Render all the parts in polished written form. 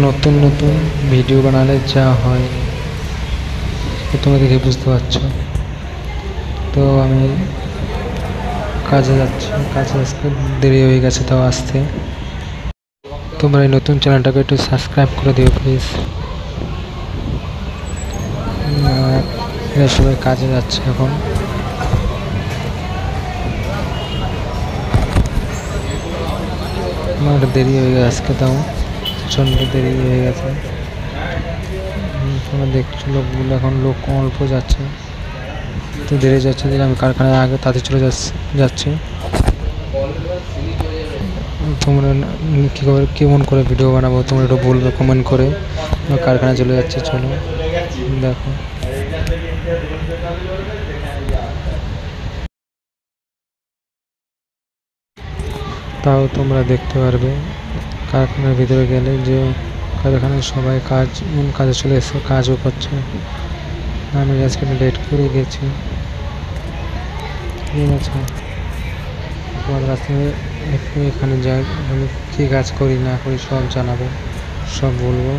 নতুন নতুন ভিডিও বানালে যা হয় তোমরা দেখে বুঝতে পারছো। তো আমি কাজে যাচ্ছি, কাজে আসতে দেরি হয়ে গেছে, তাও আসতে। তোমরা এই নতুন চ্যানেলটাকে একটু সাবস্ক্রাইব করে দিও প্লিজ। এরা সবাই কাজে যাচ্ছে এখন। আমার একটা দেরি হয়ে গেছে আজকে, তাও প্রচণ্ড দেরি হয়ে গেছে। তোমরা দেখছো লোকগুলো, এখন লোক অল্প যাচ্ছে, তো দেরি যাচ্ছে যে আমি কারখানায় আগে তাদের চলে যাচ্ছি। তোমরা কী করে কেমন করে ভিডিও বানাবো তোমরা একটু বলবে কমেন্ট করে। কারখানায় চলে যাচ্ছে, চলো দেখো। তাও তোমরা দেখতে পারবে কারখানার ভিতরে গেলে যে কারখানায় সবাই কাজে চলে এসে কাজও করছে। আমি আজকে লেট করে গেছি, ঠিক আছে। তোমার কাছে এখানে যাই, আমি কী কাজ করি না করি সব জানাবো, সব বলবো।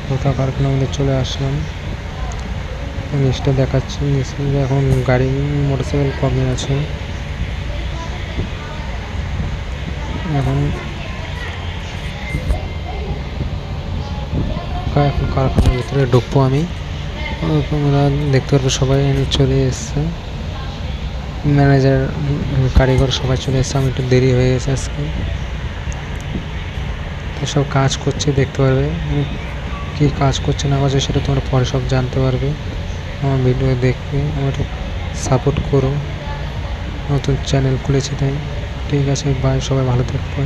কোথাও কারখানার মধ্যে চলে আসলাম, নিচটা দেখাচ্ছি। নিচে এখন গাড়ি মোটরসাইকেল কমই আছে। এখন কারখানার ভিতরে ঢুকবো আমি। তোমরা দেখতে পারবে সবাই চলে এসছে, ম্যানেজার কারিগর সবাই চলে এসছে। আমি একটু দেরি হয়ে গেছে আজকে, তো সব কাজ করছে, দেখতে পারবে। কী কাজ করছে না করছে সেটা তোমরা পরে সব জানতে পারবে। আমার ভিডিও দেখবে, আমার সাপোর্ট করো। নতুন চ্যানেল খুলেছি তাই। ঠিক আছে, বাই, সবাই ভালো থাকবে।